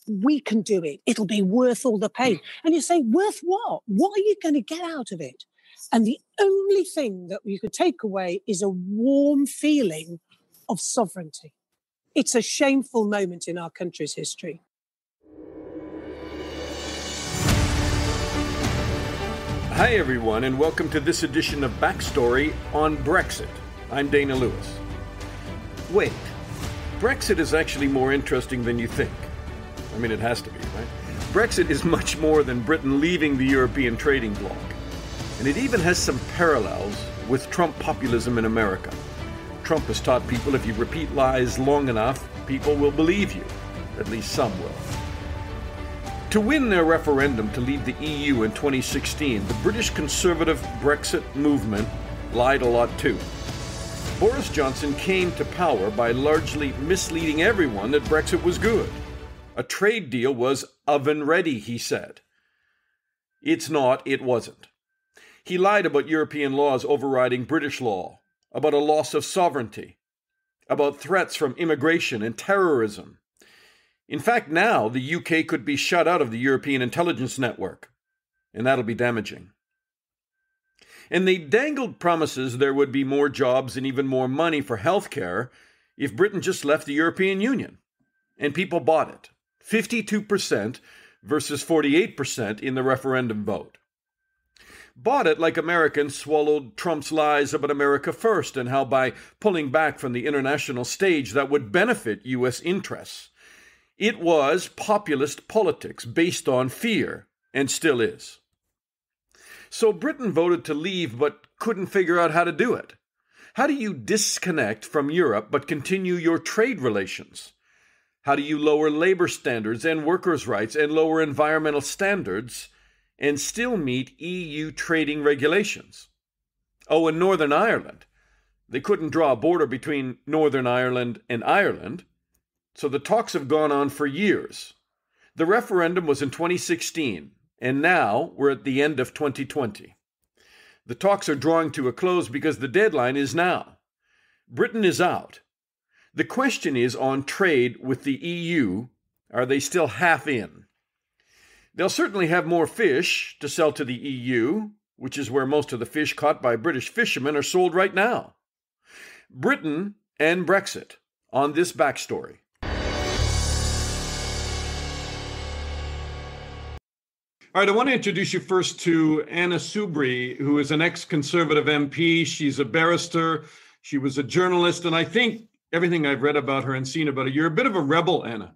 we can do it. It'll be worth all the pain. And you say, worth what? What are you going to get out of it? And the only thing that you could take away is a warm feeling of sovereignty. It's a shameful moment in our country's history. Hi, everyone, and welcome to this edition of Backstory on Brexit. I'm Dana Lewis. Wait, Brexit is actually more interesting than you think. I mean, it has to be, right? Brexit is much more than Britain leaving the European trading bloc. And it even has some parallels with Trump populism in America. Trump has taught people if you repeat lies long enough, people will believe you. At least some will. To win their referendum to leave the EU in 2016, the British conservative Brexit movement lied a lot too. Boris Johnson came to power by largely misleading everyone that Brexit was good. A trade deal was oven ready, he said. It's not, it wasn't. He lied about European laws overriding British law, about a loss of sovereignty, about threats from immigration and terrorism. In fact, now the U.K. could be shut out of the European intelligence network, and that'll be damaging. And they dangled promises there would be more jobs and even more money for healthcare if Britain just left the European Union. And people bought it. 52% versus 48% in the referendum vote. Bought it like Americans swallowed Trump's lies about America first and how by pulling back from the international stage that would benefit U.S. interests. It was populist politics based on fear, and still is. So Britain voted to leave but couldn't figure out how to do it. How do you disconnect from Europe but continue your trade relations? How do you lower labor standards and workers' rights and lower environmental standards and still meet EU trading regulations? Oh, and Northern Ireland. They couldn't draw a border between Northern Ireland and Ireland, so the talks have gone on for years. The referendum was in 2016, and now we're at the end of 2020. The talks are drawing to a close because the deadline is now. Britain is out. The question is on trade with the EU, are they still half in? They'll certainly have more fish to sell to the EU, which is where most of the fish caught by British fishermen are sold right now. Britain and Brexit on this backstory. All right, I want to introduce you first to Anna Soubry, who is an ex-Conservative MP. She's a barrister. She was a journalist, and I think everything I've read about her and seen about her, you're a bit of a rebel, Anna.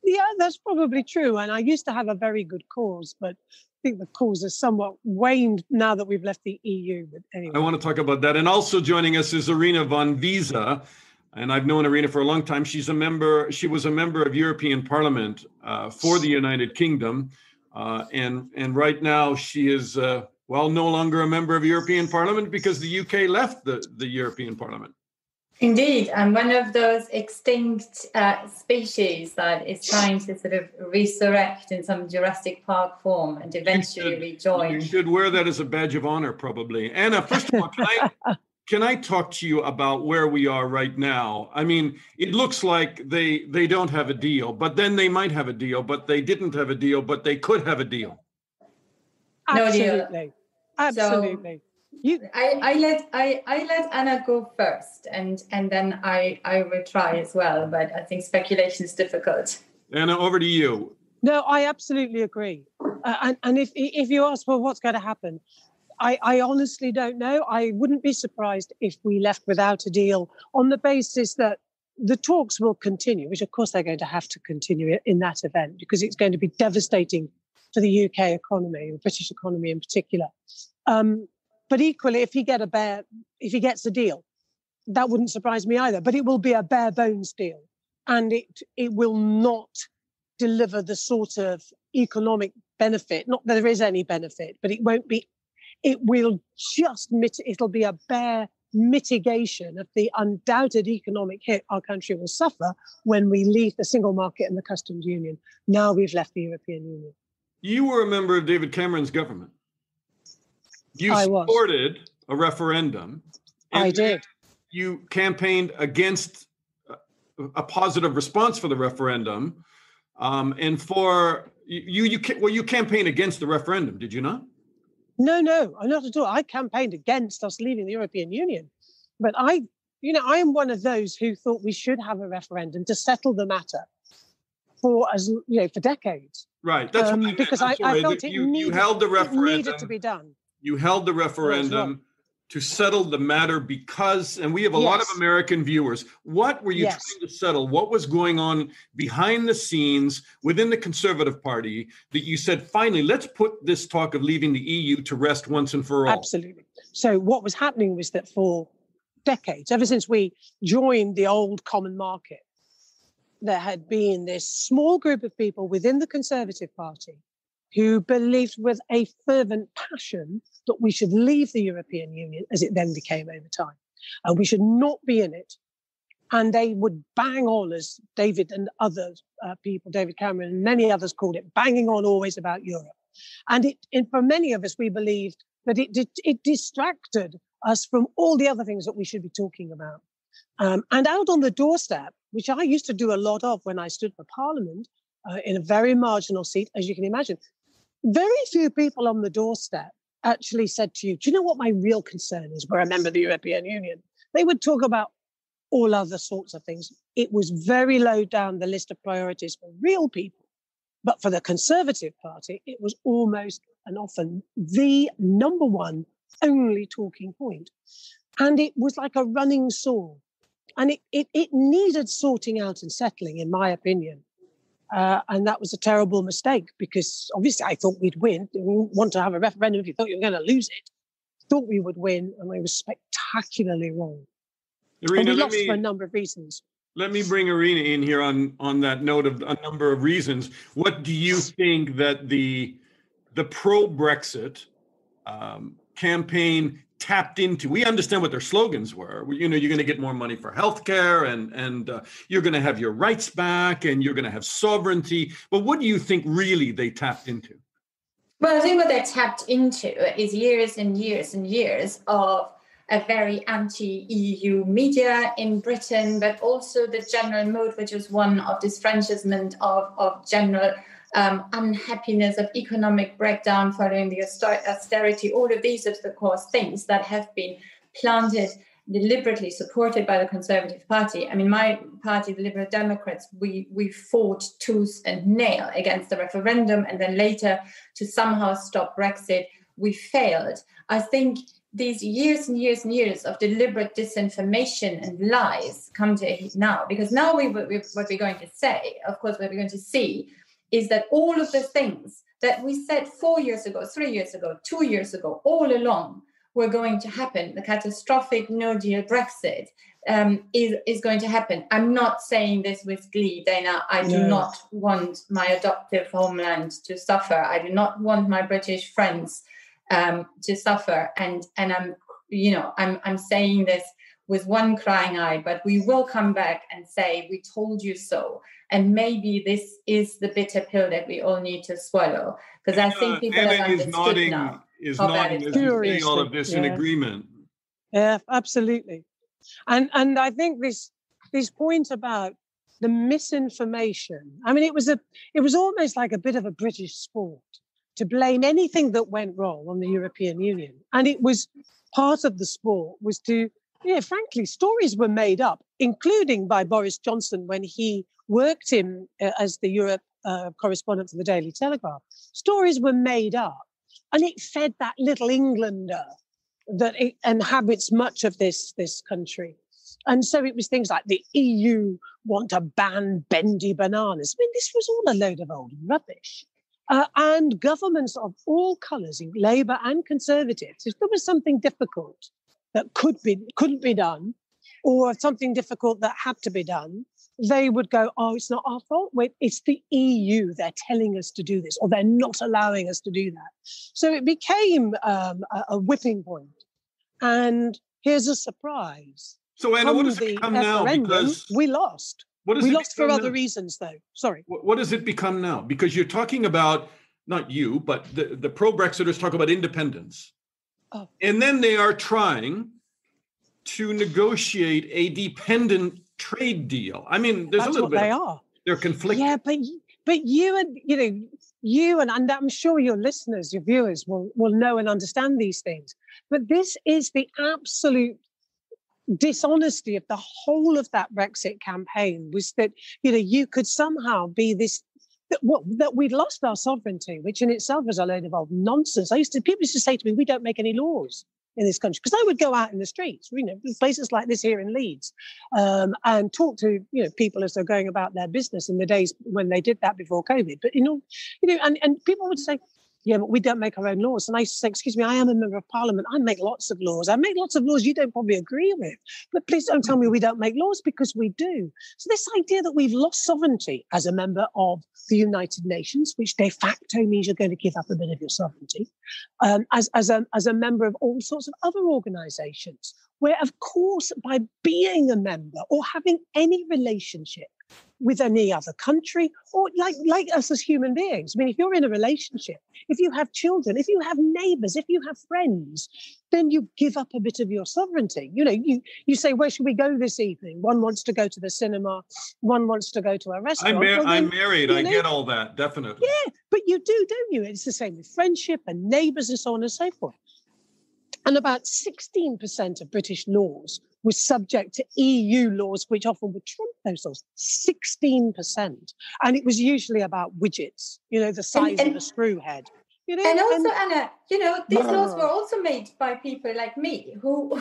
Yeah, that's probably true. And I used to have a very good cause, but I think the cause has somewhat waned now that we've left the EU. But anyway. I want to talk about that. And also joining us is Irina von Wiese. And I've known Irina for a long time. She was a member of European Parliament for the United Kingdom. And right now she is, no longer a member of European Parliament because the UK left the European Parliament. Indeed, I'm one of those extinct species that is trying to sort of resurrect in some Jurassic Park form and eventually rejoin. You should wear that as a badge of honor, probably. Anna, first of all, can I talk to you about where we are right now? I mean, it looks like they don't have a deal, but then they might have a deal, but they didn't have a deal, but they could have a deal. Absolutely. Absolutely. I let Anna go first, and then I will try as well. But I think speculation is difficult. Anna, over to you. No, I absolutely agree. And if you ask, well, what's going to happen? I honestly don't know. I wouldn't be surprised if we left without a deal on the basis that the talks will continue, which of course they're going to have to continue in that event because it's going to be devastating for the UK economy, the British economy in particular. But equally, if he gets a deal, that wouldn't surprise me either. But it will be a bare bones deal, and it will not deliver the sort of economic benefit. Not that there is any benefit, but it won't be. It will just it'll be a bare mitigation of the undoubted economic hit our country will suffer when we leave the single market and the customs union. Now we've left the European Union. You were a member of David Cameron's government. You supported a referendum. I did. You campaigned against a positive response for the referendum. And for you campaigned against the referendum, did you not? No, not at all. I campaigned against us leaving the European Union. But I am one of those who thought we should have a referendum to settle the matter for decades. Right. That's what I meant. Because I felt you held the referendum. It needed to be done. You held the referendum to settle the matter because, and we have a lot of American viewers, what were you trying to settle? What was going on behind the scenes within the Conservative Party that you said, finally, let's put this talk of leaving the EU to rest once and for all? Absolutely. So what was happening was that for decades, ever since we joined the old common market, there had been this small group of people within the Conservative Party who believed with a fervent passion that we should leave the European Union, as it then became over time, and we should not be in it. And they would bang on, as David and other people, David Cameron and many others called it, banging on always about Europe. And for many of us, we believed that it distracted us from all the other things that we should be talking about. And out on the doorstep, which I used to do a lot of when I stood for Parliament, in a very marginal seat, as you can imagine, very few people on the doorstep actually said to you, do you know what my real concern is? We're a member of the European Union. They would talk about all other sorts of things. It was very low down the list of priorities for real people. But for the Conservative Party, it was almost and often the number one only talking point. And it was like a running sore. And it needed sorting out and settling, in my opinion. And that was a terrible mistake because obviously I thought we'd win. We didn't want to have a referendum if you thought you were going to lose it. Thought we would win, and we were spectacularly wrong. Irina, and we lost for a number of reasons. Let me bring Irina in here on that note of a number of reasons. What do you think that the pro-Brexit campaign tapped into? We understand what their slogans were. You're going to get more money for healthcare, and you're going to have your rights back, and you're going to have sovereignty. But what do you think really they tapped into? Well, I think what they tapped into is years and years and years of a very anti-EU media in Britain, but also the general mood, which was one of disfranchisement, of general unhappiness, of economic breakdown following the austerity. All of these are, of course, things that have been planted, deliberately supported by the Conservative Party. I mean, my party, the Liberal Democrats, we fought tooth and nail against the referendum, and then later to somehow stop Brexit, we failed. I think these years and years and years of deliberate disinformation and lies come to a head now, because now what we're going to say, of course, what we're going to see is that all of the things that we said 4 years ago, 3 years ago, 2 years ago, all along were going to happen. The catastrophic no-deal Brexit is going to happen. I'm not saying this with glee, Dana. I do not want my adoptive homeland to suffer. I do not want my British friends to suffer. And I'm saying this with one crying eye, but we will come back and say, we told you so. And maybe this is the bitter pill that we all need to swallow. Because I think people have understood now. Is nodding as you say all of this in agreement. Yeah, absolutely. And I think this point about the misinformation, I mean, it was almost like a bit of a British sport to blame anything that went wrong on the European Union. And it was part of the sport was to, frankly, stories were made up, including by Boris Johnson when he worked in as the Europe correspondent for the Daily Telegraph. Stories were made up. And it fed that little Englander that it inhabits much of this country. And so it was things like the EU want to ban bendy bananas. I mean, this was all a load of old rubbish. And governments of all colours, Labour and Conservatives, if there was something difficult that couldn't be done, or something difficult that had to be done, they would go, oh, it's not our fault. Wait, it's the EU. They're telling us to do this, or they're not allowing us to do that. So it became a whipping point. And here's a surprise. So, Anna, what does it become now? Because we lost. We lost for other reasons, though. Sorry. What does it become now? Because you're talking about, not you, but the pro-Brexiters talk about independence. Oh. And then they are trying to negotiate a dependent trade deal. I mean, there's That's a little bit. They are. They're conflicted. Yeah, but But you and I'm sure your listeners, your viewers will know and understand these things. But this is the absolute dishonesty of the whole of that Brexit campaign, was that, you could somehow be this, that we'd lost our sovereignty, which in itself is a load of old nonsense. People used to say to me, we don't make any laws in this country, because I would go out in the streets, places like this here in Leeds, and talk to people as they're going about their business in the days when they did that before COVID. But and people would say, yeah, but we don't make our own laws. And I say, excuse me, I am a member of Parliament. I make lots of laws. I make lots of laws you don't probably agree with. But please don't tell me we don't make laws, because we do. So this idea that we've lost sovereignty as a member of the United Nations, which de facto means you're going to give up a bit of your sovereignty, as a member of all sorts of other organisations, where, of course, by being a member or having any relationship with any other country, or like us as human beings. I mean, if you're in a relationship, if you have children, if you have neighbours, if you have friends, then you give up a bit of your sovereignty. You say, where should we go this evening? One wants to go to the cinema, one wants to go to a restaurant. I'm married. I get all that, definitely. Yeah, but you do, don't you? It's the same with friendship and neighbours and so on and so forth. And about 16% of British laws were subject to EU laws, which often would trump those laws. 16%. And it was usually about widgets, the size of a screw head. And also, Anna, these laws were also made by people like me, who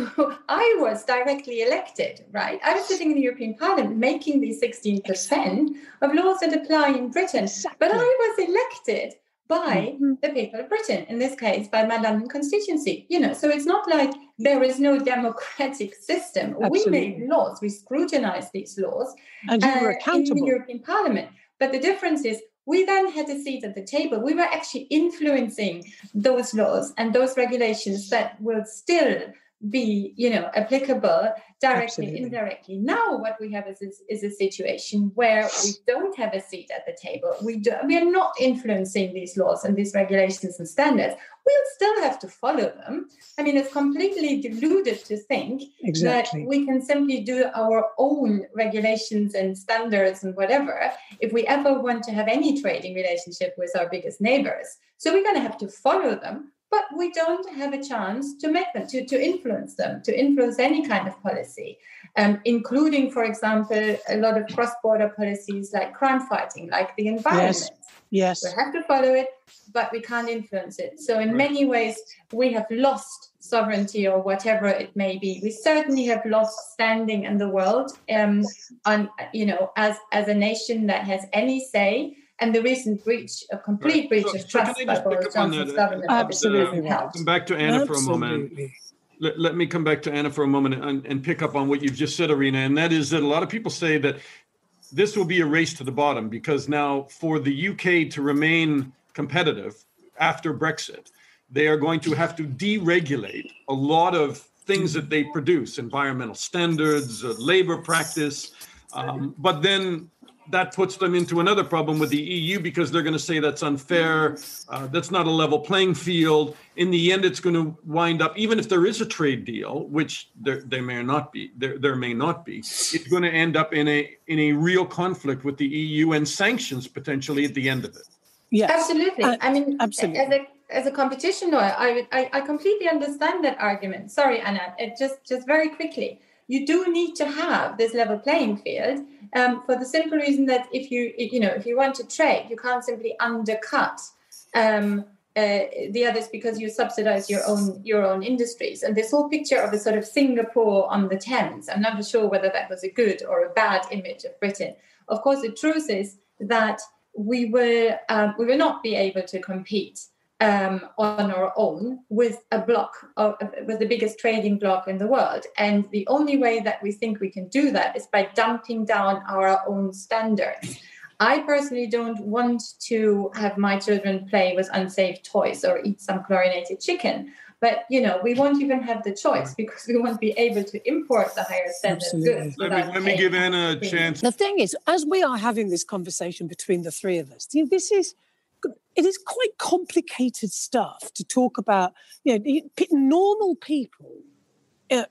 I was directly elected, right? I was sitting in the European Parliament making these 16% of laws that apply in Britain. Exactly. But I was elected by the people of Britain, in this case, by my London constituency. So it's not like there is no democratic system. Absolutely. We made laws, we scrutinized these laws and you were accountable in the European Parliament. But the difference is we then had a seat at the table. We were actually influencing those laws and those regulations that will still be, applicable directly, Absolutely. indirectly. Now what we have is a situation where we don't have a seat at the table. We are not influencing these laws and these regulations and standards. We'll still have to follow them. I mean, it's completely deluded to think that we can simply do our own regulations and standards and whatever if we ever want to have any trading relationship with our biggest neighbors. So we're going to have to follow them. But we don't have a chance to make them, to influence them, to influence any kind of policy, including, for example, a lot of cross-border policies like crime fighting, like the environment. Yes. We have to follow it, but we can't influence it. So in many ways, we have lost sovereignty or whatever it may be. We certainly have lost standing in the world, as a nation that has any say. And the recent complete breach of trust by Boris Johnson's government. Absolutely. Come back to Anna for a moment. Let me come back to Anna for a moment and pick up on what you've just said, Irina. And that is that a lot of people say that this will be a race to the bottom, because now for the UK to remain competitive after Brexit, they are going to have to deregulate a lot of things that they produce, environmental standards, labor practice. But then that puts them into another problem with the EU, because they're going to say that's unfair. That's not a level playing field. In the end, it's going to wind up, even if there is a trade deal, which there may not be, it's going to end up in a real conflict with the EU and sanctions potentially at the end of it. Yes, absolutely. Absolutely. As a competition lawyer, I completely understand that argument. Sorry, Anna, just very quickly. You do need to have this level playing field for the simple reason that if you want to trade, you can't simply undercut the others because you subsidize your own industries. And this whole picture of a sort of Singapore on the Thames, I'm not sure whether that was a good or a bad image of Britain. Of course, the truth is that we will not be able to compete on our own with with the biggest trading bloc in the world. And the only way that we think we can do that is by dumping down our own standards. I personally don't want to have my children play with unsafe toys or eat some chlorinated chicken. But, we won't even have the choice because we won't be able to import the higher standard goods. Let me give Anna a chance. The thing is, as we are having this conversation between the three of us, it is quite complicated stuff to talk about. Normal people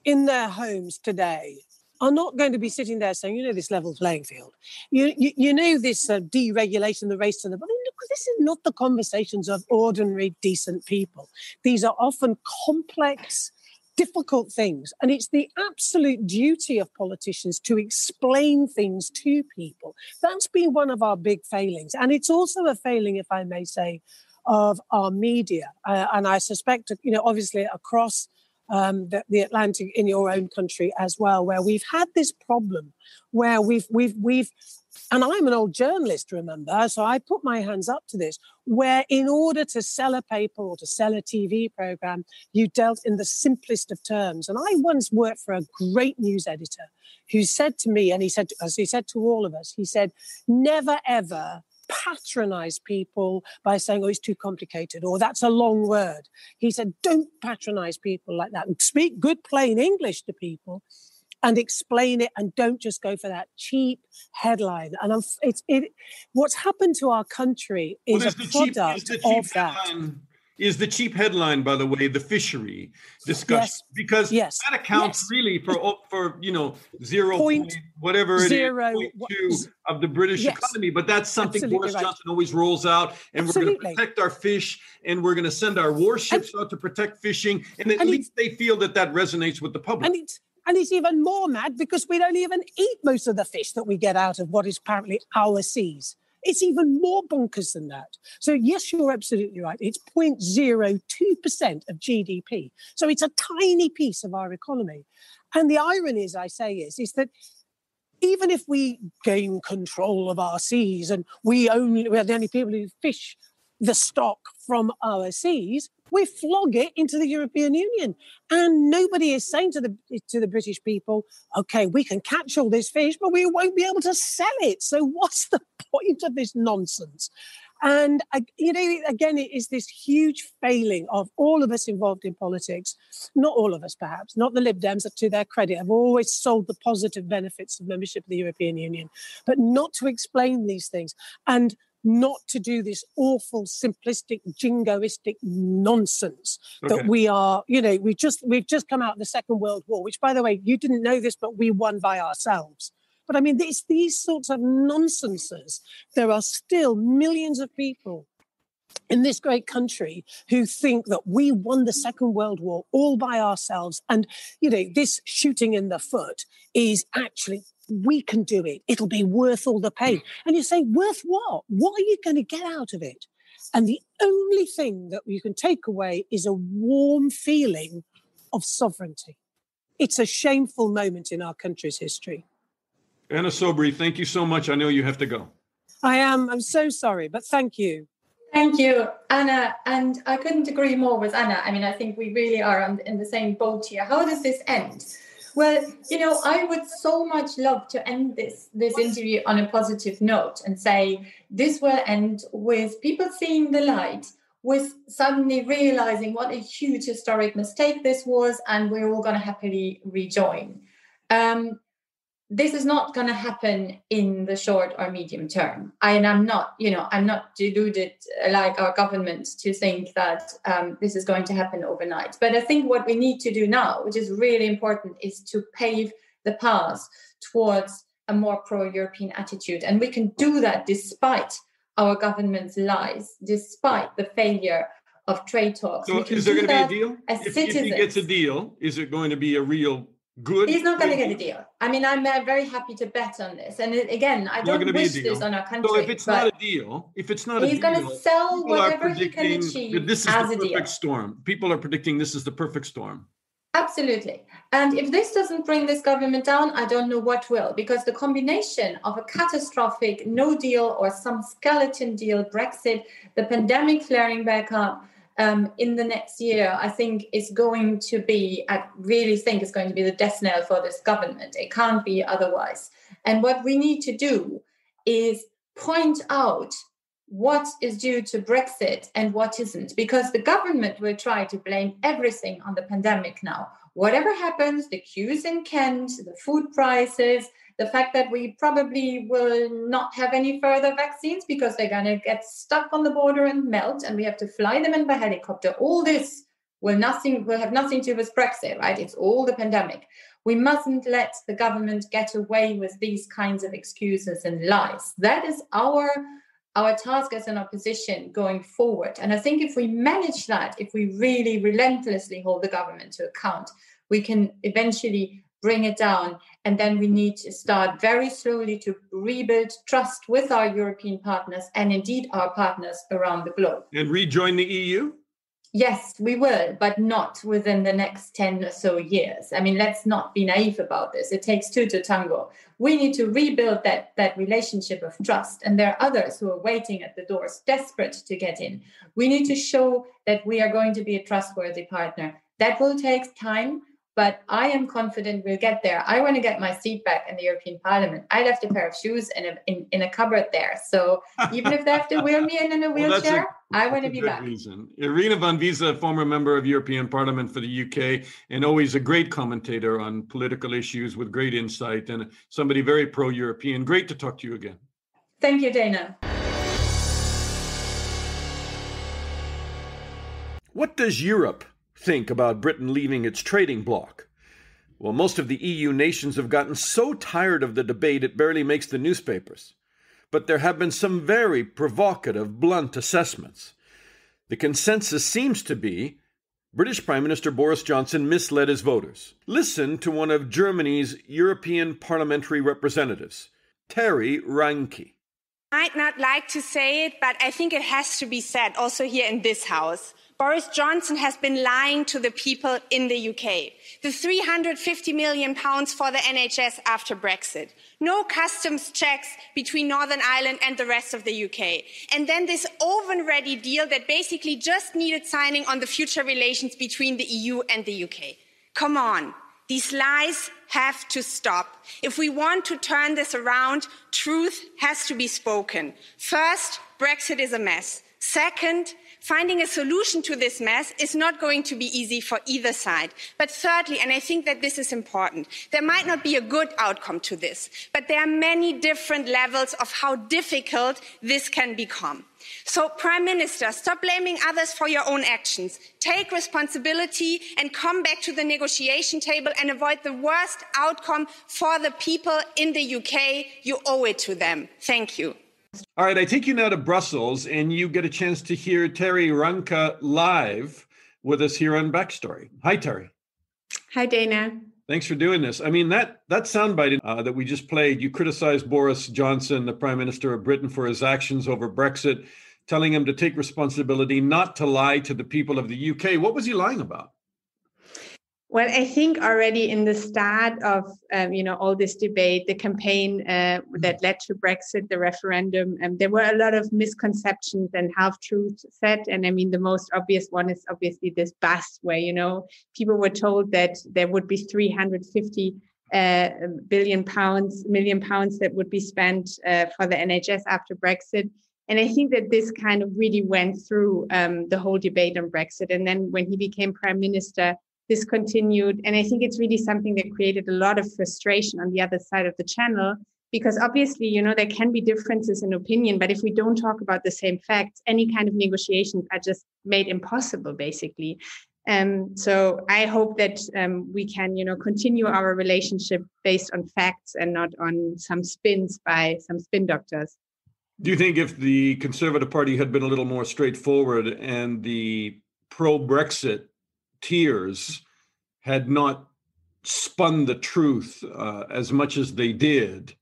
in their homes today are not going to be sitting there saying, this level playing field. This deregulation, the race to the... Look, this is not the conversations of ordinary, decent people. These are often complex, difficult things. And it's the absolute duty of politicians to explain things to people. That's been one of our big failings. And it's also a failing, if I may say, of our media. And I suspect, obviously across the Atlantic in your own country as well, where we've had this problem where we've and I'm an old journalist, remember, so I put my hands up to this, where in order to sell a paper or to sell a TV program, you dealt in the simplest of terms. And I once worked for a great news editor who said to me, and he said, as he said to all of us, he said, never, ever patronize people by saying, it's too complicated, or that's a long word. He said, don't patronize people like that. Speak good, plain English to people and explain it, and don't just go for that cheap headline. And what's happened to our country is a product of that. Is the cheap headline, by the way, the fishery discussion? Yes. Because that accounts really for 0 point whatever it is, 0.2 of the British economy. But that's something Boris Johnson always rolls out, and we're going to protect our fish, and we're going to send our warships out to protect fishing, and at least they feel that resonates with the public. And it's even more mad because we don't even eat most of the fish that we get out of what is apparently our seas. It's even more bonkers than that. So, yes, you're absolutely right. It's 0.02% of GDP. So it's a tiny piece of our economy. And the irony, as I say, is that even if we gain control of our seas and we're the only people who fish the stock from our seas, we flog it into the European Union. And nobody is saying to the British people, OK, we can catch all this fish, but we won't be able to sell it. So what's the point of this nonsense? And, again, it is this huge failing of all of us involved in politics. Not all of us, perhaps, not the Lib Dems, to their credit, have always sold the positive benefits of membership of the European Union, but not to explain these things. And not to do this awful, simplistic, jingoistic nonsense that we are, we've just come out of the Second World War, which, by the way, you didn't know this, but we won by ourselves. But I mean, it's these sorts of nonsenses. There are still millions of people in this great country who think that we won the Second World War all by ourselves. And, this shooting in the foot is actually... we can do it. It'll be worth all the pain. And you say, worth what? What are you going to get out of it? And the only thing that you can take away is a warm feeling of sovereignty. It's a shameful moment in our country's history. Anna Soubry, thank you so much. I know you have to go. I'm so sorry, but thank you. Thank you, Anna. And I couldn't agree more with Anna. I mean, I think we really are in the same boat here. How does this end? Well, I would so much love to end this interview on a positive note and say this will end with people seeing the light, with suddenly realizing what a huge historic mistake this was, and we're all going to happily rejoin. This is not going to happen in the short or medium term. I'm not deluded like our government to think that this is going to happen overnight. But I think what we need to do now, which is really important, is to pave the path towards a more pro-European attitude. And we can do that despite our government's lies, despite the failure of trade talks. So is there going to be a deal? If he gets a deal, is it going to be a real good? He's not going to get a deal. I mean, I'm very happy to bet on this. And again, I don't wish this on our country. So if it's not a deal, he's going to sell whatever he can achieve this is the perfect storm. People are predicting this is the perfect storm. Absolutely. And if this doesn't bring this government down, I don't know what will, because the combination of a catastrophic no deal or some skeleton deal, Brexit, the pandemic flaring back up, in the next year, I think is going to be, I really think it's going to be the death knell for this government. It can't be otherwise. And what we need to do is point out what is due to Brexit and what isn't, because the government will try to blame everything on the pandemic now. Whatever happens, the queues in Kent, the food prices, the fact that we probably will not have any further vaccines because they're going to get stuck on the border and melt, and we have to fly them in by helicopter. All this will have nothing to do with Brexit, right? It's all the pandemic. We mustn't let the government get away with these kinds of excuses and lies. That is our task as an opposition going forward. And I think if we manage that, if we really relentlessly hold the government to account, we can eventually bring it down. And then we need to start very slowly to rebuild trust with our European partners and indeed our partners around the globe. And rejoin the EU? Yes, we will, but not within the next 10 or so years. I mean, let's not be naive about this. It takes two to tango. We need to rebuild that relationship of trust. And there are others who are waiting at the doors, desperate to get in. We need to show that we are going to be a trustworthy partner. That will take time, but I am confident we'll get there. I want to get my seat back in the European Parliament. I left a pair of shoes in a cupboard there. So even if they have to wheel me in a wheelchair, I want to be back. Reason. Irina van Wiese, former member of European Parliament for the UK, and always a great commentator on political issues with great insight and somebody very pro-European. Great to talk to you again. Thank you, Dana. What does Europe think about Britain leaving its trading bloc? Well, most of the EU nations have gotten so tired of the debate it barely makes the newspapers. But there have been some very provocative, blunt assessments. The consensus seems to be British Prime Minister Boris Johnson misled his voters. Listen to one of Germany's European parliamentary representatives, Terry Reintke. I might not like to say it, but I think it has to be said, also here in this House. Boris Johnson has been lying to the people in the UK. The £350 million for the NHS after Brexit. No customs checks between Northern Ireland and the rest of the UK. And then this oven-ready deal that basically just needed signing on the future relations between the EU and the UK. Come on. These lies have to stop. If we want to turn this around, truth has to be spoken. First, Brexit is a mess. Second, finding a solution to this mess is not going to be easy for either side. But thirdly, and I think that this is important, there might not be a good outcome to this, but there are many different levels of how difficult this can become. So, Prime Minister, stop blaming others for your own actions. Take responsibility and come back to the negotiation table and avoid the worst outcome for the people in the UK. You owe it to them. Thank you. All right, I take you now to Brussels, and you get a chance to hear Terry Reintke live with us here on Backstory. Hi, Terry. Hi, Dana. Thanks for doing this. I mean, that soundbite that we just played, you criticized Boris Johnson, the Prime Minister of Britain, for his actions over Brexit, telling him to take responsibility, not to lie to the people of the UK. What was he lying about? Well, I think already in the start of, all this debate, the campaign that led to Brexit, the referendum, there were a lot of misconceptions and half-truths said. And I mean, the most obvious one is obviously this bust where, people were told that there would be 350 million pounds that would be spent for the NHS after Brexit. And I think that this kind of really went through the whole debate on Brexit. And then when he became Prime Minister, this continued. And I think it's really something that created a lot of frustration on the other side of the channel, because obviously, there can be differences in opinion, but if we don't talk about the same facts, any kind of negotiations are just made impossible, basically. So I hope that we can, continue our relationship based on facts and not on some spins by some spin doctors. Do you think if the Conservative Party had been a little more straightforward and the pro-Brexit tiers had not spun the truth as much as they did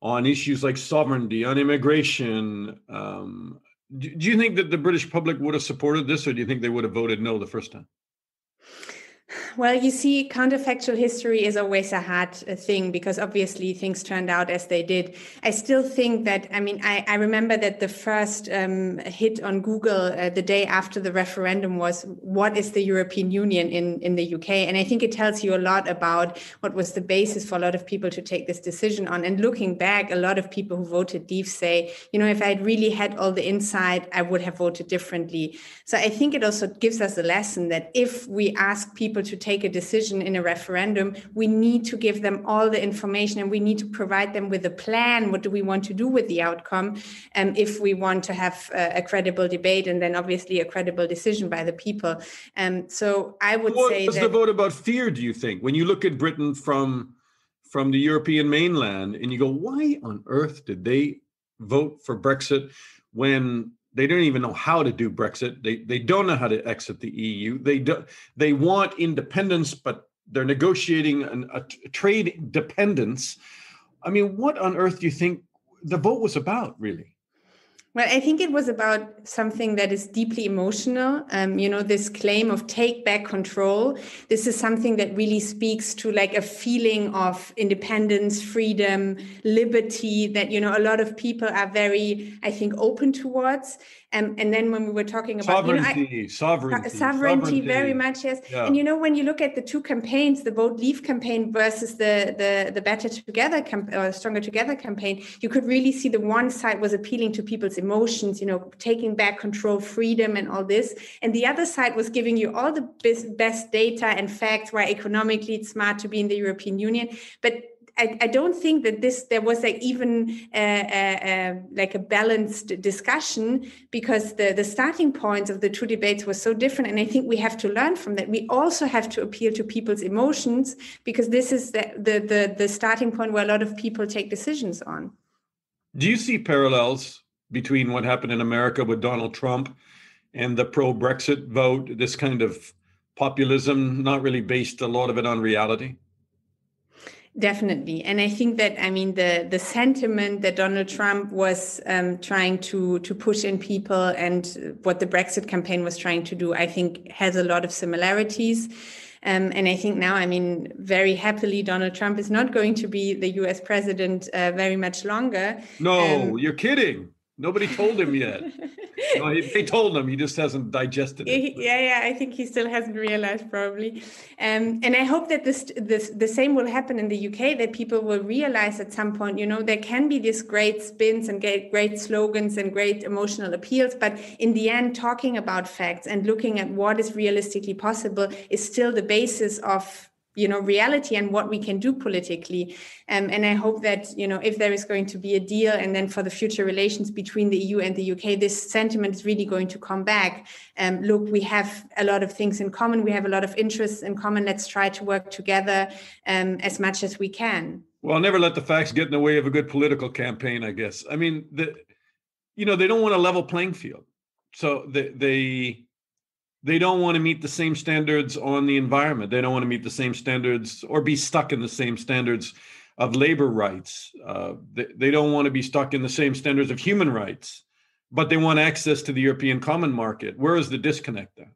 on issues like sovereignty, on immigration, do you think that the British public would have supported this, or do you think they would have voted no the first time? Well, you see, counterfactual history is always a hard thing because obviously things turned out as they did. I still think that, I remember that the first hit on Google the day after the referendum was, what is the European Union in the UK? And I think it tells you a lot about what was the basis for a lot of people to take this decision on. And looking back, a lot of people who voted leave say, if I had really had all the insight, I would have voted differently. So I think it also gives us a lesson that if we ask people to take take a decision in a referendum, we need to give them all the information and we need to provide them with a plan. What do we want to do with the outcome? If we want to have a credible debate and then obviously a credible decision by the people. So I would say was the vote about fear, do you think? When you look at Britain from the European mainland and you go, why on earth did they vote for Brexit when they don't even know how to do Brexit? They don't know how to exit the EU. They want independence, but they're negotiating a trade dependence. I mean, what on earth do you think the vote was about, really? Well, I think it was about something that is deeply emotional. This claim of take back control. This is something that really speaks to like a feeling of independence, freedom, liberty that, a lot of people are very, I think, open towards. And then when we were talking about sovereignty, very much, yes. Yeah. And when you look at the two campaigns, the Vote Leave campaign versus the Better Together or Stronger Together campaign, you could really see the one side was appealing to people's emotions, taking back control, freedom, and all this, and the other side was giving you all the best data and facts why economically it's smart to be in the European Union, but I don't think that there was like even like a balanced discussion, because the starting points of the two debates were so different. And I think we have to learn from that. We also have to appeal to people's emotions, because this is the starting point where a lot of people take decisions on. Do you see parallels between what happened in America with Donald Trump and the pro-Brexit vote, this kind of populism, not really based a lot of it on reality? Definitely. And I think that, the sentiment that Donald Trump was trying to push in people and what the Brexit campaign was trying to do, I think has a lot of similarities. And I think now, very happily, Donald Trump is not going to be the US president very much longer. No, you're kidding. Nobody told him yet. No, they told him. He just hasn't digested it. Yeah. I think he still hasn't realized, probably. And I hope that the same will happen in the UK, that people will realize at some point, there can be these great spins and great slogans and great emotional appeals. But in the end, talking about facts and looking at what is realistically possible is still the basis of reality and what we can do politically. And I hope that, if there is going to be a deal and then for the future relations between the EU and the UK, this sentiment is really going to come back. Look, we have a lot of things in common. We have a lot of interests in common. Let's try to work together as much as we can. Well, never let the facts get in the way of a good political campaign, I guess. They don't want a level playing field. So they don't want to meet the same standards on the environment. They don't want to meet the same standards or be stuck in the same standards of labor rights. They don't want to be stuck in the same standards of human rights, but they want access to the European common market. Where is the disconnect there?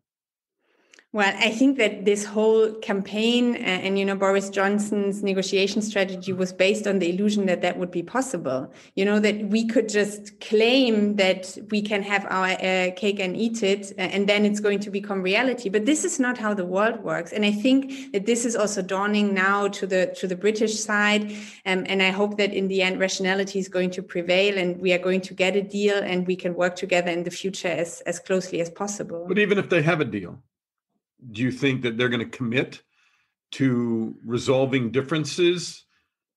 Well, I think that this whole campaign and Boris Johnson's negotiation strategy was based on the illusion that would be possible. That we could just claim that we can have our cake and eat it, and then it's going to become reality. But this is not how the world works. And I think that this is also dawning now to the British side. And I hope that in the end, rationality is going to prevail and we are going to get a deal and we can work together in the future as closely as possible. But even if they have a deal, do you think that they're going to commit to resolving differences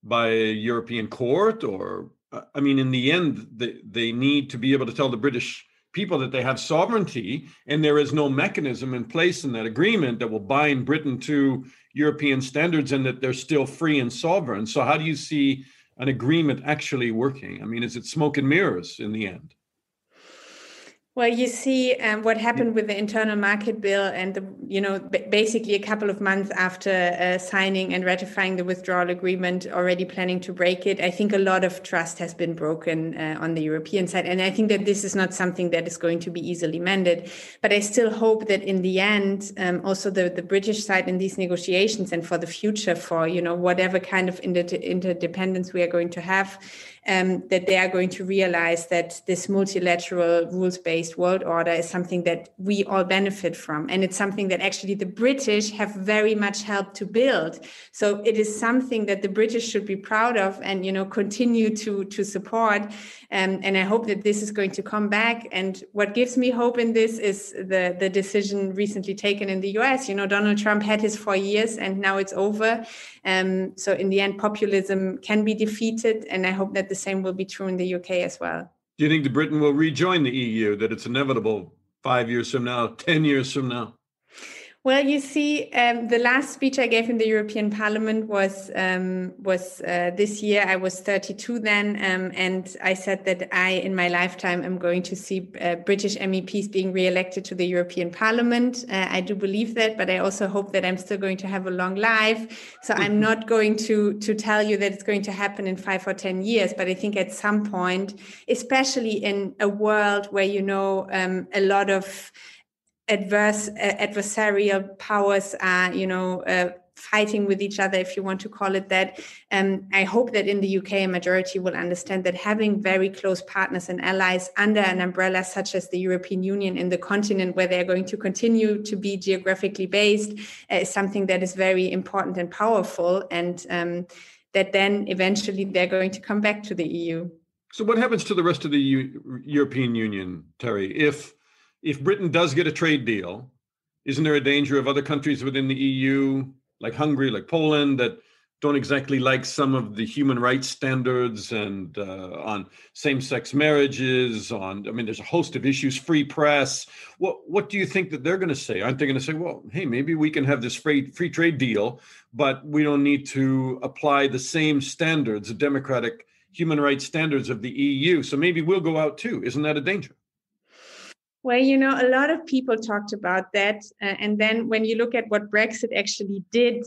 by a European court? Or, in the end, they need to be able to tell the British people that they have sovereignty and there is no mechanism in place in that agreement that will bind Britain to European standards and that they're still free and sovereign. So how do you see an agreement actually working? Is it smoke and mirrors in the end? Well, you see what happened with the internal market bill and, basically a couple of months after signing and ratifying the withdrawal agreement, already planning to break it. I think a lot of trust has been broken on the European side. And I think that this is not something that is going to be easily mended. But I still hope that in the end, also the British side in these negotiations and for the future, for, whatever kind of interdependence we are going to have, that they are going to realize that this multilateral rules-based world order is something that we all benefit from. And it's something that actually the British have very much helped to build. So it is something that the British should be proud of and, continue to support. And I hope that this is going to come back. And what gives me hope in this is the decision recently taken in the US. Donald Trump had his 4 years and now it's over. So in the end, populism can be defeated. And I hope that the same will be true in the UK as well. Do you think that Britain will rejoin the EU, that it's inevitable 5 years from now, 10 years from now? Well, you see, the last speech I gave in the European Parliament was this year. I was 32 then, and I said that in my lifetime, am going to see British MEPs being re-elected to the European Parliament. I do believe that, but I also hope that I'm still going to have a long life. So I'm not going to tell you that it's going to happen in 5 or 10 years, but I think at some point, especially in a world where, a lot of adversarial powers are, fighting with each other, if you want to call it that. I hope that in the UK, a majority will understand that having very close partners and allies under an umbrella such as the European Union in the continent where they're going to continue to be geographically based is something that is very important and powerful, and that then eventually they're going to come back to the EU. So what happens to the rest of the European Union, Terry? If Britain does get a trade deal, isn't there a danger of other countries within the EU, like Hungary, like Poland, that don't exactly like some of the human rights standards and on same-sex marriages, there's a host of issues, free press. What do you think that they're going to say? Aren't they going to say, well, hey, maybe we can have this free trade deal, but we don't need to apply the same standards, the democratic human rights standards of the EU, so maybe we'll go out too. Isn't that a danger? Well, a lot of people talked about that. And then when you look at what Brexit actually did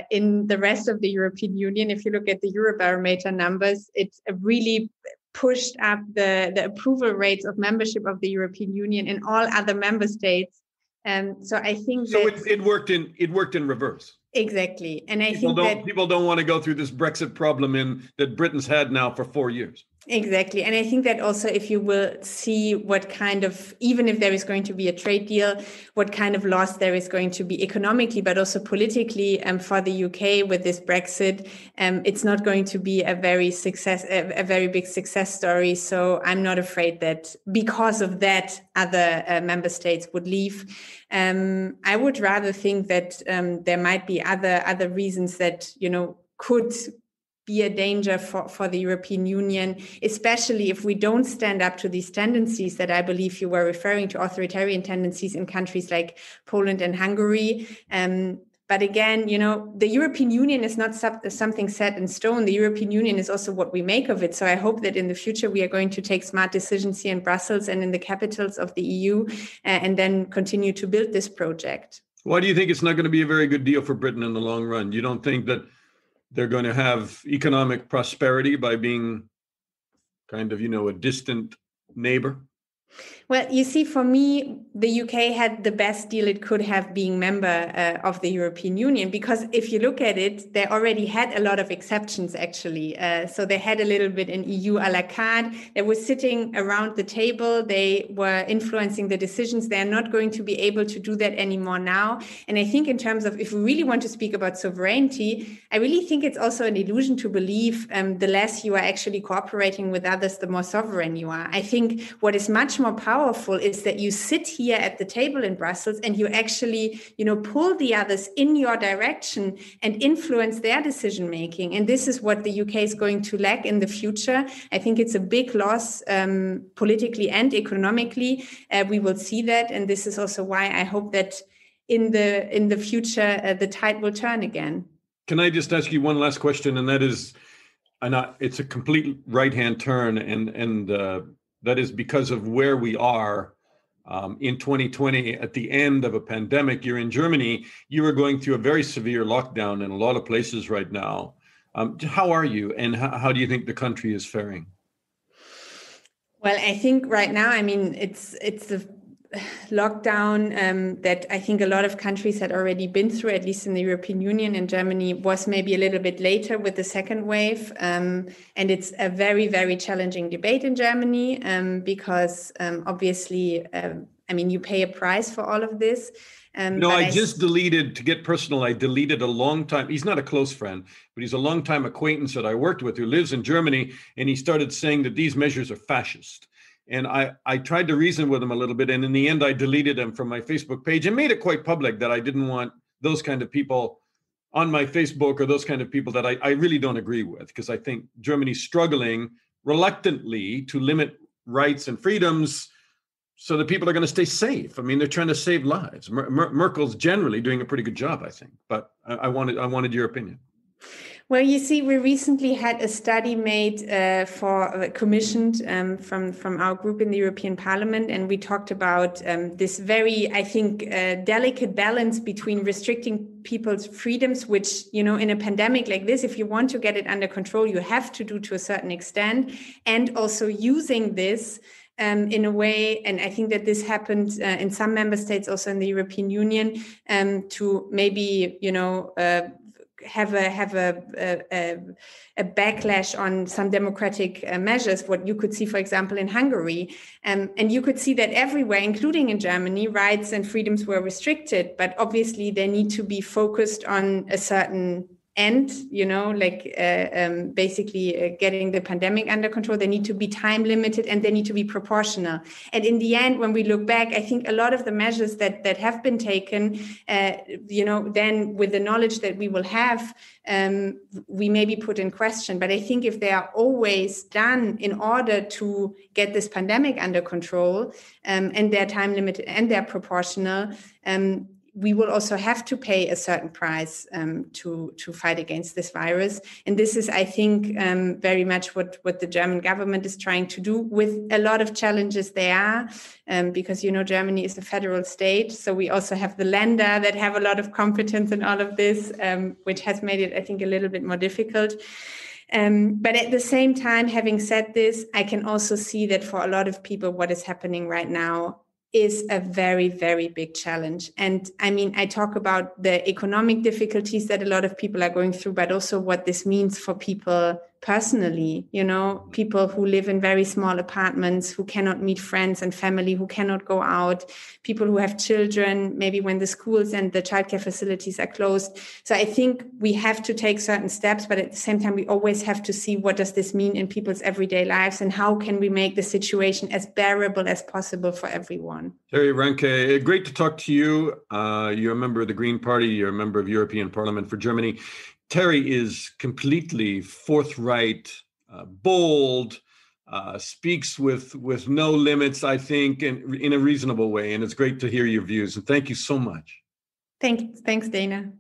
in the rest of the European Union, if you look at the Eurobarometer numbers, it's really pushed up the approval rates of membership of the European Union in all other member states. So I think it worked in reverse. Exactly. And I think that people don't want to go through this Brexit problem that Britain's had now for 4 years. Exactly. And I think that also if you will see what kind of, even if there is going to be a trade deal, what kind of loss there is going to be economically, but also politically for the UK with this Brexit, it's not going to be a very big success story. So I'm not afraid that because of that, other member states would leave. I would rather think that there might be other reasons that, could be a danger for the European Union, especially if we don't stand up to these tendencies that I believe you were referring to, authoritarian tendencies in countries like Poland and Hungary. But again, the European Union is not something set in stone. The European Union is also what we make of it. So I hope that in the future, we are going to take smart decisions here in Brussels and in the capitals of the EU and then continue to build this project. Why do you think it's not going to be a very good deal for Britain in the long run? You don't think that they're going to have economic prosperity by being kind of, a distant neighbor? Well, you see, for me, the UK had the best deal it could have being member of the European Union, because if you look at it, they already had a lot of exceptions, actually. So they had a little bit in EU a la carte. They were sitting around the table. They were influencing the decisions. They're not going to be able to do that anymore now. And I think in terms of, if we really want to speak about sovereignty, I really think it's also an illusion to believe the less you are actually cooperating with others, the more sovereign you are. I think what is much more powerful is that you sit here at the table in Brussels and you actually, pull the others in your direction and influence their decision making. And this is what the UK is going to lack in the future. I think it's a big loss politically and economically. We will see that. And this is also why I hope that in the future, the tide will turn again. Can I just ask you one last question? And that is, it's a complete right-hand turn. And that is because of where we are in 2020 at the end of a pandemic. You're in Germany. You are going through a very severe lockdown in a lot of places right now. How are you, and how do you think the country is faring? Well, I think right now, it's lockdown that I think a lot of countries had already been through, at least in the European Union, and Germany was maybe a little bit later with the second wave. And it's a very, very challenging debate in Germany because obviously, you pay a price for all of this. I just deleted, to get personal, I deleted a long time. He's not a close friend, but he's a longtime acquaintance that I worked with who lives in Germany. And he started saying that these measures are fascist. And I tried to reason with him a little bit. And in the end, I deleted him from my Facebook page and made it quite public that I didn't want those kind of people on my Facebook, or those kind of people that I really don't agree with, because I think Germany's struggling reluctantly to limit rights and freedoms so that people are going to stay safe. I mean, they're trying to save lives. Merkel's generally doing a pretty good job, I think. But I wanted your opinion. Well, you see, we recently had a study made commissioned from our group in the European Parliament, and we talked about this very, I think, delicate balance between restricting people's freedoms, which, in a pandemic like this, if you want to get it under control, you have to do to a certain extent, and also using this in a way, and I think that this happened in some member states, also in the European Union, to maybe, have a backlash on some democratic measures, what you could see, for example, in Hungary. And you could see that everywhere, including in Germany, rights and freedoms were restricted, but obviously they need to be focused on a certain end, basically getting the pandemic under control. They need to be time limited and they need to be proportional. And in the end, when we look back, I think a lot of the measures that have been taken, then with the knowledge that we will have, we may be put in question. But I think if they are always done in order to get this pandemic under control, and they're time limited and they're proportional, we will also have to pay a certain price to fight against this virus. And this is, I think, very much what the German government is trying to do, with a lot of challenges there, because, Germany is a federal state. So we also have the Länder that have a lot of competence in all of this, which has made it, I think, a little bit more difficult. But at the same time, having said this, I can also see that for a lot of people, what is happening right now is a very, very big challenge. And I talk about the economic difficulties that a lot of people are going through, but also what this means for people personally, people who live in very small apartments, who cannot meet friends and family, who cannot go out, people who have children, maybe when the schools and the childcare facilities are closed. So I think we have to take certain steps, but at the same time, we always have to see what does this mean in people's everyday lives and how can we make the situation as bearable as possible for everyone. Terry Reintke, great to talk to you. You're a member of the Green Party. You're a member of European Parliament for Germany. Terry is completely forthright, bold, speaks with no limits, I think, and in a reasonable way. And it's great to hear your views. And thank you so much. Thanks, Dana.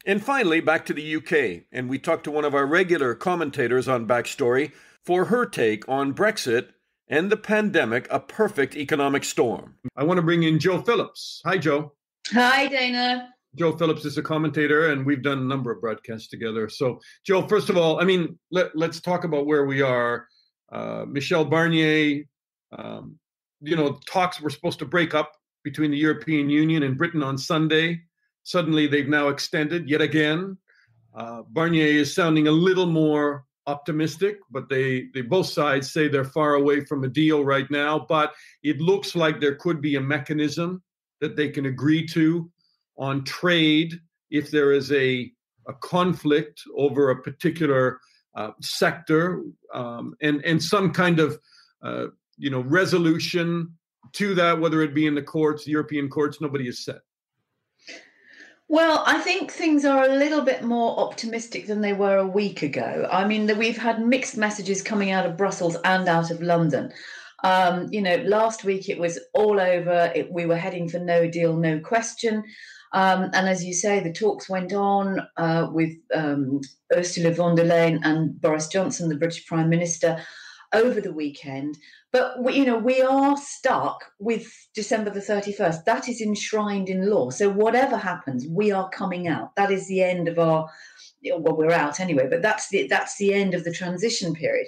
And finally, back to the UK. And we talked to one of our regular commentators on Backstory for her take on Brexit and the pandemic, a perfect economic storm. I want to bring in Jo Phillips. Hi, Jo. Hi, Dana. Jo Phillips is a commentator, and we've done a number of broadcasts together. So, Jo, first of all, let's talk about where we are. Michel Barnier, talks were supposed to break up between the European Union and Britain on Sunday. Suddenly, they've now extended yet again. Barnier is sounding a little more optimistic, but they both sides say they're far away from a deal right now. But it looks like there could be a mechanism that they can agree to on trade if there is a conflict over a particular sector, and some kind of resolution to that, whether it be in the courts, the European courts. Nobody has said. Well, I think things are a little bit more optimistic than they were a week ago. We've had mixed messages coming out of Brussels and out of London. Last week it was all over. We were heading for no deal, no question. And as you say, the talks went on with Ursula von der Leyen and Boris Johnson, the British Prime Minister, over the weekend. But, we are stuck with December the 31st. That is enshrined in law. So whatever happens, we are coming out. That is the end of we're out anyway, but that's the end of the transition period.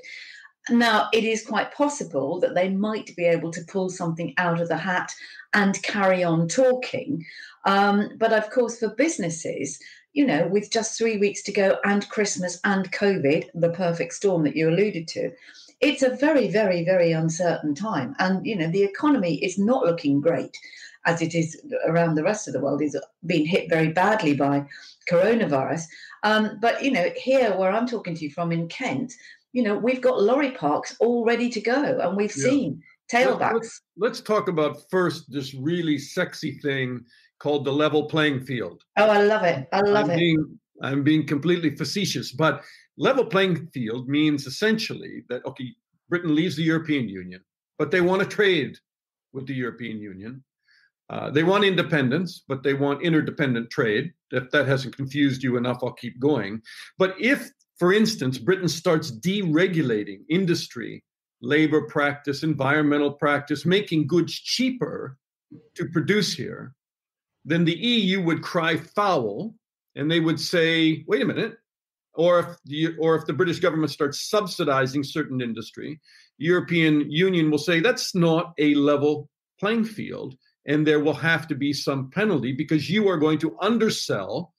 Now, it is quite possible that they might be able to pull something out of the hat and carry on talking. But of course, for businesses, with just 3 weeks to go and Christmas and COVID, the perfect storm that you alluded to, it's a very, very, very uncertain time. And, the economy is not looking great, as it is around the rest of the world, is being hit very badly by coronavirus. But, here where I'm talking to you from in Kent, we've got lorry parks all ready to go, and we've seen tailbacks. Let's talk about first this really sexy thing called the level playing field. Oh, I love it. I'm being completely facetious, but level playing field means essentially that, okay, Britain leaves the European Union, but they want to trade with the European Union. They want independence, but they want interdependent trade. If that hasn't confused you enough, I'll keep going. But if, for instance, Britain starts deregulating industry, labor practice, environmental practice, making goods cheaper to produce here, then the EU would cry foul, and they would say, wait a minute. Or if the British government starts subsidizing certain industry, the European Union will say that's not a level playing field, and there will have to be some penalty because you are going to undersell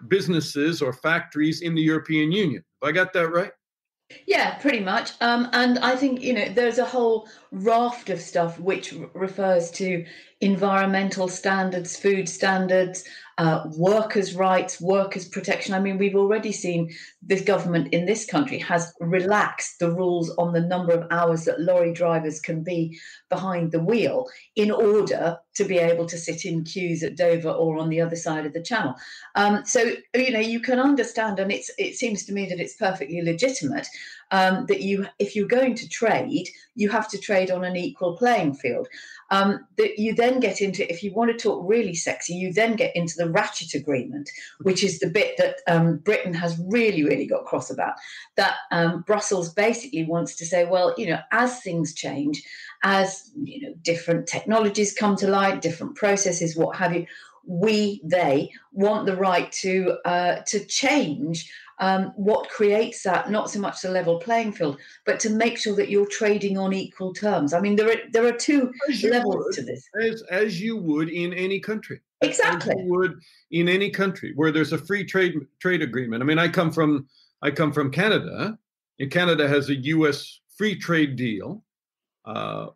businesses or factories in the European Union. Have I got that right? Yeah, pretty much. And I think, there's a whole raft of stuff which refers to environmental standards, food standards, workers' rights, workers' protection. I mean, we've already seen this government in this country has relaxed the rules on the number of hours that lorry drivers can be behind the wheel in order to be able to sit in queues at Dover or on the other side of the channel. So, you can understand, and it seems to me that it's perfectly legitimate that if you're going to trade, you have to trade on an equal playing field. That you then get into, if you want to talk really sexy, you then get into the ratchet agreement, which is the bit that Britain has really, really got cross about. That Brussels basically wants to say, well, as things change, as different technologies come to light, different processes, what have you, they want the right to change what creates that, not so much the level playing field, but to make sure that you're trading on equal terms. I mean, there are two levels to this. As you would in any country. Exactly. As you would in any country where there's a free trade agreement. I mean, I come from Canada, and Canada has a U.S. free trade deal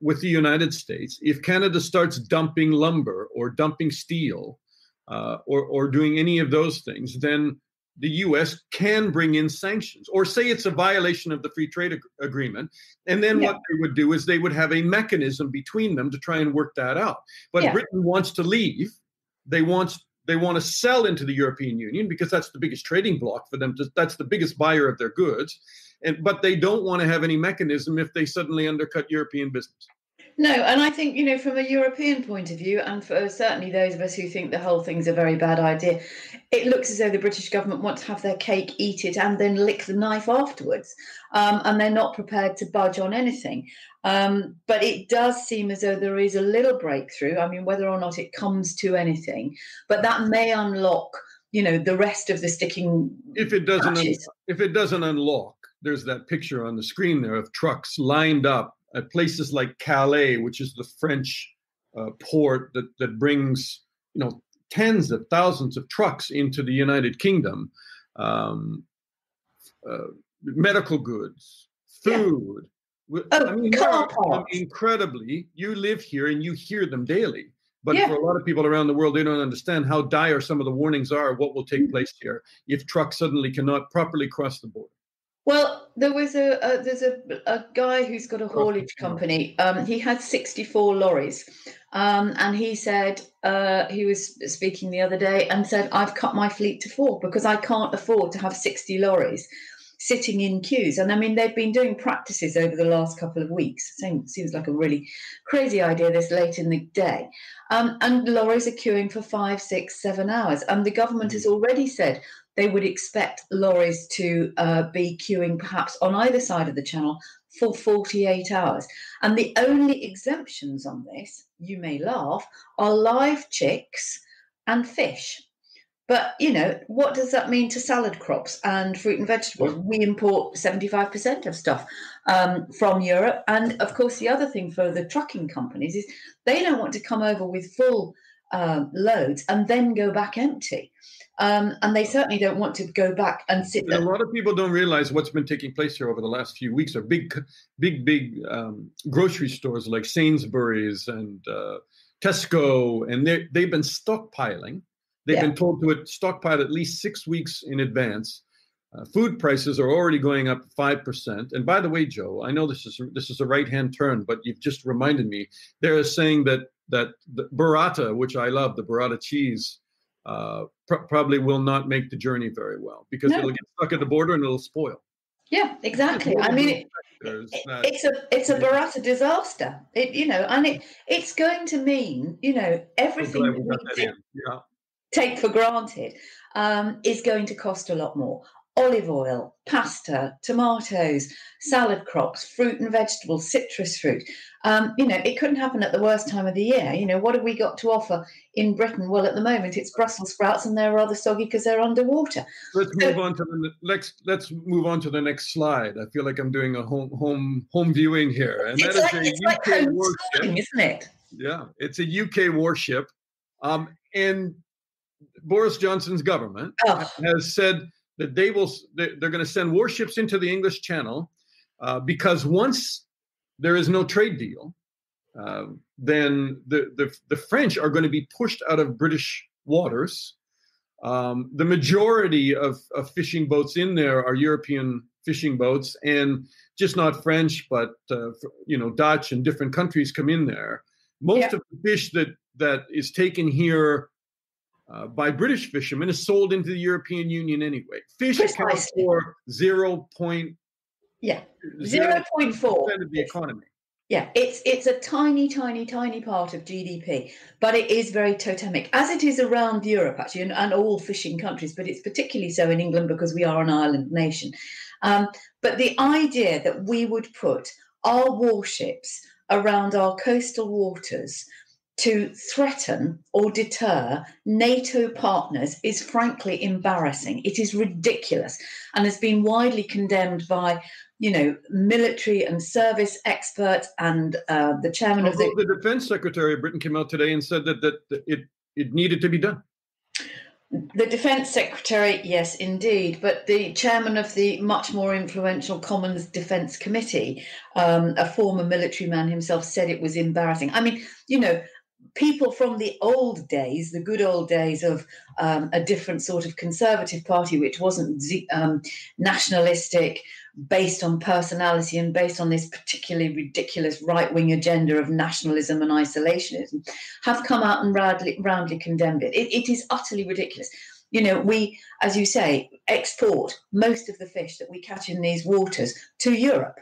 with the United States. If Canada starts dumping lumber or dumping steel or doing any of those things, then the U.S. can bring in sanctions or say it's a violation of the free trade agreement. And then what they would do is they would have a mechanism between them to try and work that out. But Britain wants to leave. They want to sell into the European Union because that's the biggest trading bloc for them. That's the biggest buyer of their goods. But they don't want to have any mechanism if they suddenly undercut European business. No, and I think, from a European point of view, and for certainly those of us who think the whole thing's a very bad idea, it looks as though the British government want to have their cake, eat it, and then lick the knife afterwards. And they're not prepared to budge on anything. But it does seem as though there is a little breakthrough. I mean, whether or not it comes to anything, but that may unlock, the rest of the sticking. If it doesn't unlock, there's that picture on the screen there of trucks lined up at places like Calais, which is the French port that brings, tens of thousands of trucks into the United Kingdom, medical goods, food. Car parks. Incredibly, you live here and you hear them daily. But for a lot of people around the world, they don't understand how dire some of the warnings are of what will take place here if trucks suddenly cannot properly cross the border. Well, there's a guy who's got a haulage company. He had 64 lorries, and he said he was speaking the other day and said, "I've cut my fleet to 4 because I can't afford to have 60 lorries sitting in queues." And I mean, they've been doing practices over the last couple of weeks. Seems like a really crazy idea this late in the day. And lorries are queuing for 5, 6, 7 hours, and the government has already said they would expect lorries to be queuing perhaps on either side of the channel for 48 hours. And the only exemptions on this, you may laugh, are live chicks and fish. But, what does that mean to salad crops and fruit and vegetables? We import 75% of stuff from Europe. And, of course, the other thing for the trucking companies is they don't want to come over with full loads and then go back empty. And they certainly don't want to go back and sit there. A lot of people don't realize what's been taking place here over the last few weeks. Are big grocery stores like Sainsbury's and Tesco, and they've been stockpiling. They've been told to stockpile at least 6 weeks in advance. Food prices are already going up 5%. And by the way, Joe, I know this is a right-hand turn, but you've just reminded me. They're saying that the burrata, which I love, the burrata cheese, probably will not make the journey very well because it'll get stuck at the border and it'll spoil. Yeah, exactly. I mean, it's a burrata disaster. It's going to mean everything that we take for granted is going to cost a lot more. Olive oil, pasta, tomatoes, salad crops, fruit and vegetables, citrus fruit. It couldn't happen at the worst time of the year. What have we got to offer in Britain? Well, at the moment, it's Brussels sprouts, and they're rather soggy because they're underwater. Let's move on to the next slide. I feel like I'm doing a home viewing here, and that is a UK warship, isn't it? Yeah, it's a UK warship, and Boris Johnson's government has said that they're going to send warships into the English Channel because once there is no trade deal, then the French are going to be pushed out of British waters. The majority of fishing boats in there are European fishing boats, and just not French, but Dutch and different countries come in there. Most of the fish that is taken here by British fishermen is sold into the European Union anyway. Fish accounts for 0.4% of the economy. Yeah, it's a tiny, tiny, tiny part of GDP, but it is very totemic, as it is around Europe, actually, and all fishing countries, but it's particularly so in England because we are an island nation. But the idea that we would put our warships around our coastal waters to threaten or deter NATO partners is frankly embarrassing. It is ridiculous and has been widely condemned by, military and service experts and the chairman of the Defense Secretary of Britain came out today and said that it needed to be done. The Defence Secretary, yes, indeed, but the chairman of the much more influential Commons Defence Committee, a former military man himself, said it was embarrassing. I mean, people from the old days, the good old days of a different sort of Conservative Party, which wasn't nationalistic, based on personality and based on this particularly ridiculous right-wing agenda of nationalism and isolationism, have come out and roundly condemned it. It is utterly ridiculous. We, as you say, export most of the fish that we catch in these waters to Europe.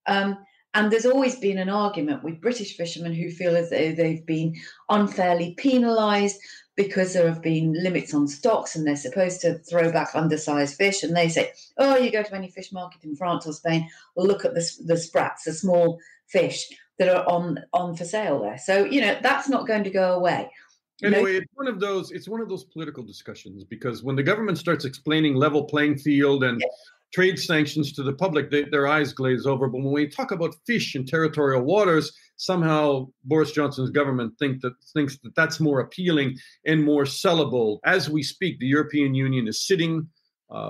And there's always been an argument with British fishermen who feel as though they've been unfairly penalised because there have been limits on stocks and they're supposed to throw back undersized fish. And they say, you go to any fish market in France or Spain, look at the sprats, the small fish that are on for sale there. So, that's not going to go away. Anyway, it's one of those political discussions, because when the government starts explaining level playing field and trade sanctions to the public, their eyes glaze over. But when we talk about fish in territorial waters, somehow Boris Johnson's government thinks that that's more appealing and more sellable. As we speak, the European Union is sitting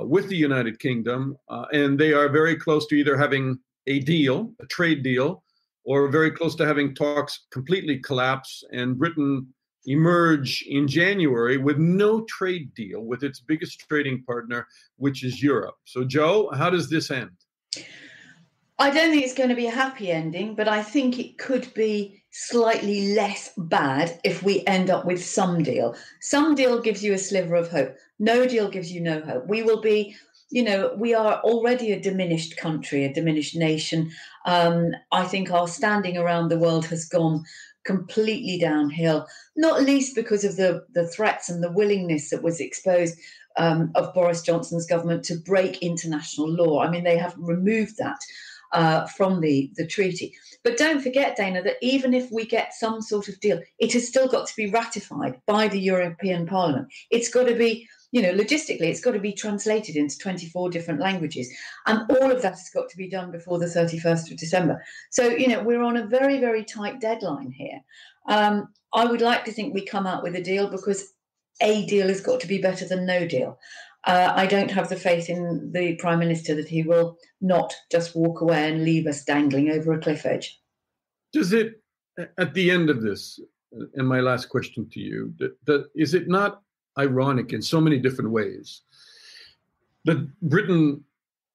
with the United Kingdom, and they are very close to either having a trade deal, or very close to having talks completely collapse and Britain emerge in January with no trade deal with its biggest trading partner, which is Europe. So, Joe, how does this end? I don't think it's going to be a happy ending, but I think it could be slightly less bad if we end up with some deal. Some deal gives you a sliver of hope. No deal gives you no hope. We will be, we are already a diminished country, a diminished nation. I think our standing around the world has gone completely downhill, not least because of the threats and the willingness that was exposed of Boris Johnson's government to break international law. I mean, they have removed that from the treaty. But don't forget, Dana, that even if we get some sort of deal, it has still got to be ratified by the European Parliament. It's got to be logistically, it's got to be translated into 24 different languages. And all of that has got to be done before the 31st of December. So, we're on a very, very tight deadline here. I would like to think we come out with a deal, because a deal has got to be better than no deal. I don't have the faith in the Prime Minister that he will not just walk away and leave us dangling over a cliff edge. Does it, at the end of this, and my last question to you, is it not ironic in so many different ways that Britain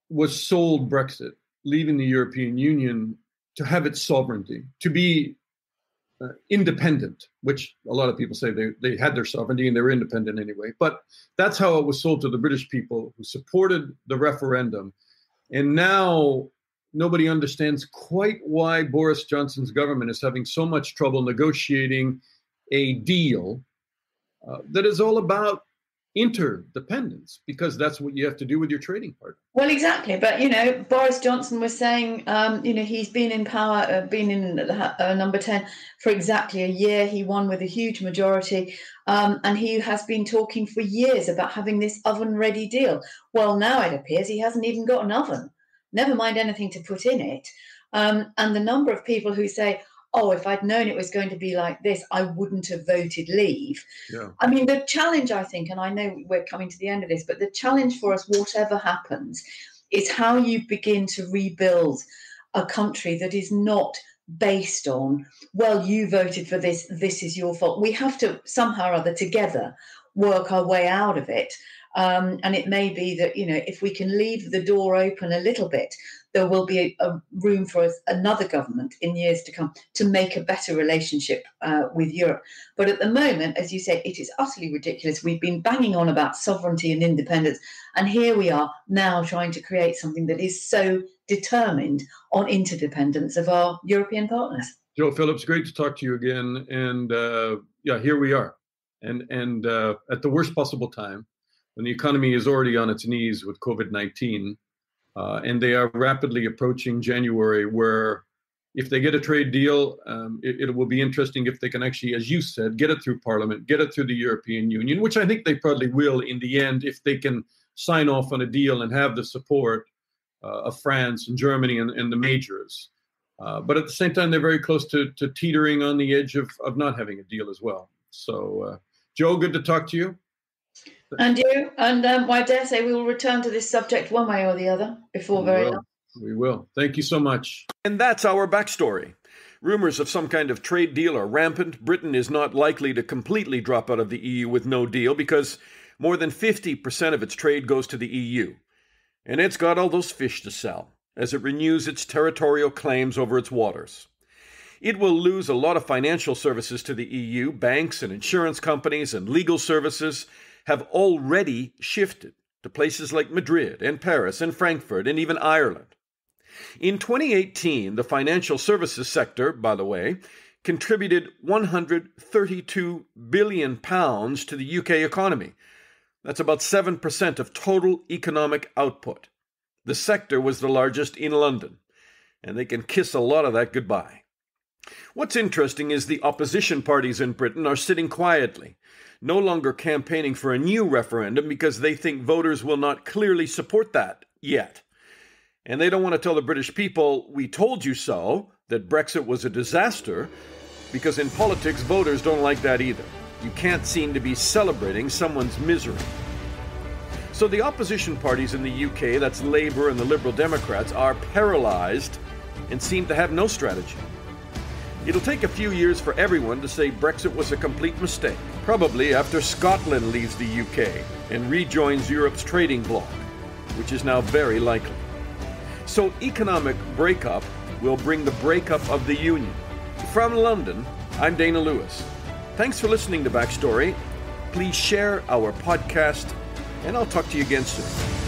was sold Brexit, leaving the European Union, to have its sovereignty, to be independent, which a lot of people say they had their sovereignty and they were independent anyway. But that's how it was sold to the British people who supported the referendum. And now nobody understands quite why Boris Johnson's government is having so much trouble negotiating a deal that is all about interdependence, because that's what you have to do with your trading partner. Well, exactly. But, Boris Johnson was saying, he's been in power, been in number 10 for exactly a year. He won with a huge majority. And he has been talking for years about having this oven-ready deal. Well, now it appears he hasn't even got an oven, never mind anything to put in it. And the number of people who say, oh, if I'd known it was going to be like this, I wouldn't have voted leave. Yeah. I mean, the challenge, I think, and I know we're coming to the end of this, but the challenge for us, whatever happens, is how you begin to rebuild a country that is not based on, well, you voted for this, this is your fault. We have to somehow or other together work our way out of it. And it may be that, if we can leave the door open a little bit, there will be a room for another government in years to come to make a better relationship with Europe. But at the moment, as you say, it is utterly ridiculous. We've been banging on about sovereignty and independence, and here we are now trying to create something that is so determined on interdependence of our European partners. Jo Phillips, great to talk to you again. And here we are. And at the worst possible time, when the economy is already on its knees with COVID-19, and they are rapidly approaching January, where if they get a trade deal, it will be interesting if they can actually, as you said, get it through Parliament, get it through the European Union, which I think they probably will in the end, if they can sign off on a deal and have the support of France and Germany and the majors. But at the same time, they're very close to teetering on the edge of not having a deal as well. So, Jo, good to talk to you. And you, and I dare say we will return to this subject one way or the other before very long. We will. Thank you so much. And that's our backstory. Rumors of some kind of trade deal are rampant. Britain is not likely to completely drop out of the EU with no deal, because more than 50% of its trade goes to the EU. And it's got all those fish to sell as it renews its territorial claims over its waters. It will lose a lot of financial services to the EU. Banks and insurance companies and legal services have already shifted to places like Madrid and Paris and Frankfurt and even Ireland. In 2018, the financial services sector, by the way, contributed £132 billion to the UK economy. That's about 7% of total economic output. The sector was the largest in London, and they can kiss a lot of that goodbye. What's interesting is the opposition parties in Britain are sitting quietly, no longer campaigning for a new referendum because they think voters will not clearly support that yet. And they don't want to tell the British people, we told you so, that Brexit was a disaster, because in politics, voters don't like that either. You can't seem to be celebrating someone's misery. So the opposition parties in the UK, that's Labour and the Liberal Democrats, are paralyzed and seem to have no strategy. It'll take a few years for everyone to say Brexit was a complete mistake, probably after Scotland leaves the UK and rejoins Europe's trading bloc, which is now very likely. So economic breakup will bring the breakup of the Union. From London, I'm Dana Lewis. Thanks for listening to Backstory. Please share our podcast, and I'll talk to you again soon.